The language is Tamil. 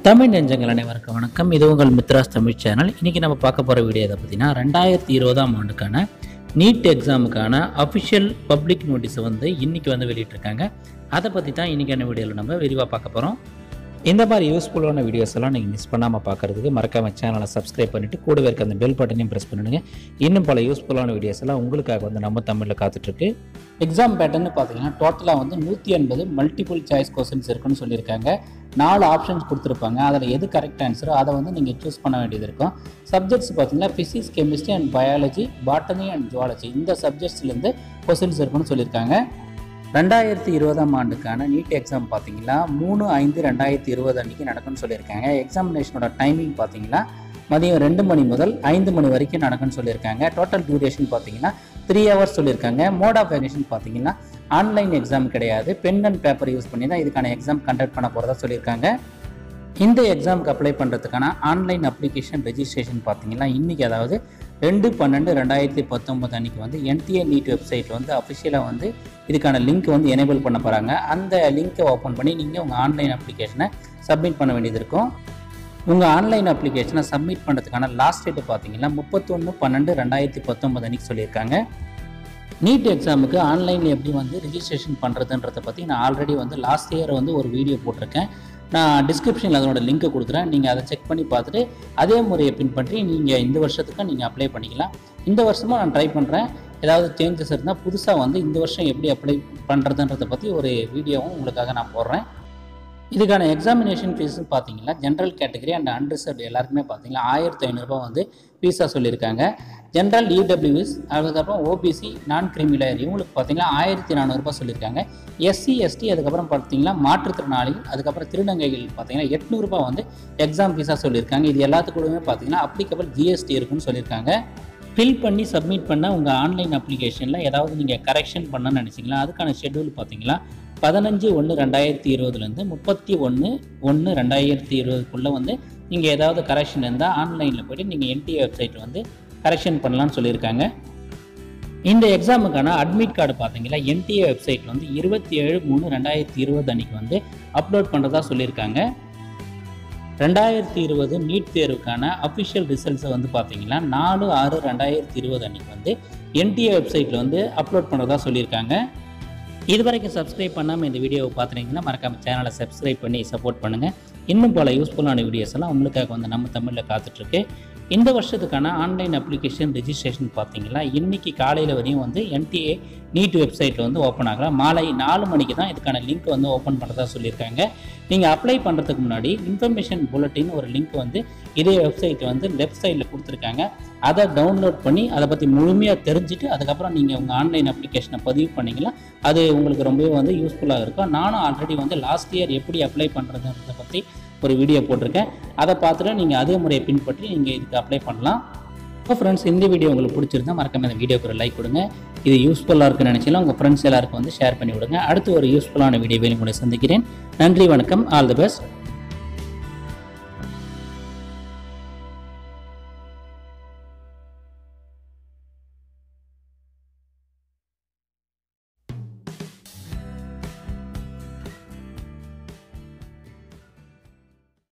தமிழ் நெஞ்சங்கள் அனைவருக்கும் வணக்கம். இது உங்கள் மித்ராஸ் தமிழ் சேனல். இன்றைக்கி நம்ம பார்க்க போகிற வீடியோ எதை பார்த்தீங்கன்னா 2020ஆம் ஆண்டுக்கான நீட் எக்ஸாமுக்கான அஃபிஷியல் பப்ளிக் நோட்டீஸை இன்றைக்கி வெளியிட்டிருக்காங்க. அதை பற்றி தான் இன்றைக்கான வீடியோவில் நம்ம விரிவாக பார்க்க போகிறோம். இந்த மாதிரி யூஸ்ஃபுல்லான வீடியோஸ் எல்லாம் நீங்கள் மிஸ் பண்ணாமல் பார்க்குறதுக்கு மறக்காம சேனலை சப்ஸ்கிரைப் பண்ணிவிட்டு கூடவே இருக்க அந்த பெல் பட்டனையும் ப்ரெஸ் பண்ணிடுங்க. இன்னும் பல யூஸ்ஃபுல்லான வீடியோஸ் எல்லாம் உங்களுக்காக நம்ம தமிழில் காத்துட்ருக்கு. எக்ஸாம் பேட்டர்னு பார்த்தீங்கன்னா டோட்டலாக 180 மல்டிபிள் சாய்ஸ் கொஸ்டின்ஸ் இருக்குன்னு சொல்லியிருக்காங்க. 4 ஆப்ஷன்ஸ் கொடுத்துருப்பாங்க. அதில் எது கரெக்ட் ஆன்சரோ அதை நீங்கள் சூஸ் பண்ண வேண்டியது இருக்கும். சப்ஜெக்ட்ஸ் பார்த்தீங்கன்னா physics, chemistry and biology, botany and zoology இந்த சப்ஜெக்ட்ஸ்லேருந்து கொஸ்டின்ஸ் இருக்குன்னு சொல்லியிருக்காங்க. 2020ஆம் ஆண்டுக்கான நீட் எக்ஸாம் பார்த்தீங்கன்னா 3/5/2020 அன்றைக்கி நடக்கும்னு சொல்லியிருக்காங்க. எக்ஸாமினேஷனோட டைமிங் பார்த்தீங்கன்னா மதியம் 2 மணி முதல் 5 மணி வரைக்கும் நடக்கும்னு சொல்லியிருக்காங்க. டோட்டல் டியூரேஷன் பார்த்தீங்கன்னா 3 hours சொல்லியிருக்காங்க. மோட் ஆஃப் எக்ஸாமினேஷன் பார்த்தீங்கன்னா ஆன்லைன் எக்ஸாம் கிடையாது, பென் அண்ட் பேப்பர் யூஸ் பண்ணி தான் இதுக்கான எக்ஸாம் கண்டக்ட் பண்ண போகிறதா சொல்லியிருக்காங்க. இந்த எக்ஸாமுக்கு அப்ளை பண்ணுறதுக்கான ஆன்லைன் அப்ளிகேஷன் ரெஜிஸ்ட்ரேஷன் பார்த்தீங்கன்னா இன்றைக்கி, அதாவது 2/12/2019 அன்றைக்கி என்டிஏ நீட் வெப்சைட்டில் அஃபிஷியலாக இதுக்கான லிங்க் எனேபிள் பண்ண போகிறாங்க. அந்த லிங்க்கை ஓப்பன் பண்ணி நீங்கள் உங்கள் ஆன்லைன் அப்ளிகேஷனை சப்மிட் பண்ண வேண்டியது இருக்கும். உங்கள் ஆன்லைன் அப்ளிகேஷனை சப்மிட் பண்ணுறதுக்கான லாஸ்ட் டேட்டு பார்த்தீங்கன்னா 31/12/2019 அன்றைக்கி சொல்லியிருக்காங்க. நீட் எக்ஸாமுக்கு ஆன்லைனில் எப்படி ரிஜிஸ்ட்ரேஷன் பண்ணுறதுன்றதை பற்றி நான் ஆல்ரெடி லாஸ்ட் இயர் ஒரு வீடியோ போட்டிருக்கேன். நான் டிஸ்கிரிப்ஷனில் அதனோட லிங்க்கை கொடுக்குறேன். நீங்கள் அதை செக் பண்ணி பார்த்துட்டு அதே முறையை பின்பற்றி நீங்கள் இந்த வருஷத்துக்கு நீங்கள் அப்ளை பண்ணிக்கலாம். இந்த வருஷமும் நான் ட்ரை பண்ணுறேன். ஏதாவது சேஞ்சஸ் இருந்தால் புதுசாக இந்த வருஷம் எப்படி அப்ளை பண்ணுறதுன்றதை பற்றி ஒரு வீடியோவும் உங்களுக்காக நான் போடுறேன். இதுக்கான எக்ஸாமினேஷன் ஃபீஸுன்னு பார்த்தீங்கன்னா ஜென்ரல் கேட்டகரி அண்ட் அன்ரிசர்வ்டு எல்லாருக்குமே பார்த்தீங்கன்னா 1500 ஃபீஸாக சொல்லியிருக்காங்க. ஜென்ரல் இடபிள்யூஎஸ், அதுக்கப்புறம் ஓபிசி, நான் கிரிமிலேயர் இவங்களுக்கு பார்த்தீங்கன்னா 1400 சொல்லியிருக்காங்க. எஸ்சி எஸ்டி அதுக்கப்புறம் பார்த்தீங்கன்னா மாற்றுத்திறனாளிகள், அதுக்கப்புறம் திருநங்கைகள் பார்த்தீங்கன்னா 800 எக்ஸாம் ஃபீஸாக சொல்லியிருக்காங்க. இது எல்லாத்துக்கூடவே பார்த்தீங்கன்னா அப்ளிகபிள் ஜிஎஸ்டி இருக்குன்னு சொல்லியிருக்காங்க. ஃபில் பண்ணி சப்மிட் பண்ண உங்கள் ஆன்லைன் அப்ளிகேஷனில் ஏதாவது நீங்கள் கரெக்ஷன் பண்ணணும்னு நினச்சிங்களா, அதுக்கான ஷெட்யூல் பார்த்தீங்கன்னா 15/1/2020 31/1/2020 நீங்கள் ஏதாவது கரெக்ஷன் இருந்தால் ஆன்லைனில் போய்ட்டு நீங்கள் என்டிஏ வெப்சைட்டில் கரெக்ஷன் பண்ணலான்னு சொல்லியிருக்காங்க. இந்த எக்ஸாமுக்கான அட்மிட் கார்டு பார்த்தீங்கன்னா என்டிஏ வெப்சைட்டில் 27/3/2020 அன்றைக்கி அப்லோட் பண்ணுறதா சொல்லியிருக்காங்க. 2020 நீட் தேர்வுக்கான அஃபிஷியல் ரிசல்ட்ஸை பார்த்தீங்கன்னா 4/6/2020 அன்றைக்கி என்டிஏ வெப்சைட்டில் அப்லோட் பண்ணுறதா சொல்லியிருக்காங்க. இது வரைக்கும் சப்ஸ்கிரைப் பண்ணாமல் இந்த வீடியோவை பார்த்துட்டீங்கன்னா மறக்காமல் சேனலை சப்ஸ்கிரைப் பண்ணி சப்போர்ட் பண்ணுங்கள். இன்னும் பல யூஸ்ஃபுல்லான வீடியோஸ் எல்லாம் உங்களுக்காக நம்ம தமிழில் காத்துட்ருக்கு. இந்த வருஷத்துக்கான ஆன்லைன் அப்ளிகேஷன் ரெஜிஸ்ட்ரேஷன் பார்த்தீங்கன்னா இன்றைக்கி காலையில் வரையும் என்டிஏ நீட் வெப்சைட்டில் ஓப்பன் ஆகலாம். மாலை 4 மணிக்கு தான் இதுக்கான லிங்க் ஓப்பன் பண்ணுறதா சொல்லியிருக்காங்க. நீங்கள் அப்ளை பண்ணுறதுக்கு முன்னாடி இன்ஃபர்மேஷன் புல்லட்டின் ஒரு லிங்க் இதே வெப்சைட் லெஃப்ட் சைடில் கொடுத்துருக்காங்க. அதை டவுன்லோட் பண்ணி அதை பற்றி முழுமையாக தெரிஞ்சுட்டு அதுக்கப்புறம் நீங்கள் உங்கள் ஆன்லைன் அப்ளிகேஷனை பதிவு பண்ணிங்கன்னா அது உங்களுக்கு ரொம்பவே யூஸ்ஃபுல்லாக இருக்கும். நானும் ஆல்ரெடி லாஸ்ட் இயர் எப்படி அப்ளை பண்ணுறதுன்றதை பற்றி ஒரு வீடியோ போட்டிருக்கேன். அதை பார்த்துட்டு நீங்கள் அதே முறையை பின்பற்றி நீங்கள் இதுக்கு அப்ளை பண்ணலாம். இப்போ ஃப்ரெண்ட்ஸ், இந்த வீடியோ உங்களுக்கு பிடிச்சிருந்தா மறக்காம இந்த வீடியோக்கு ஒரு லைக் கொடுங்க. இது யூஸ்ஃபுல்லாக இருக்குன்னு நினச்சிங்கன்னா உங்கள் ஃப்ரெண்ட்ஸ் எல்லாருக்கும் ஷேர் பண்ணி விடுங்க. அடுத்து ஒரு யூஸ்ஃபுல்லான வீடியோவில் உங்களை சந்திக்கிறேன். நன்றி, வணக்கம், ஆல் தி பெஸ்ட்.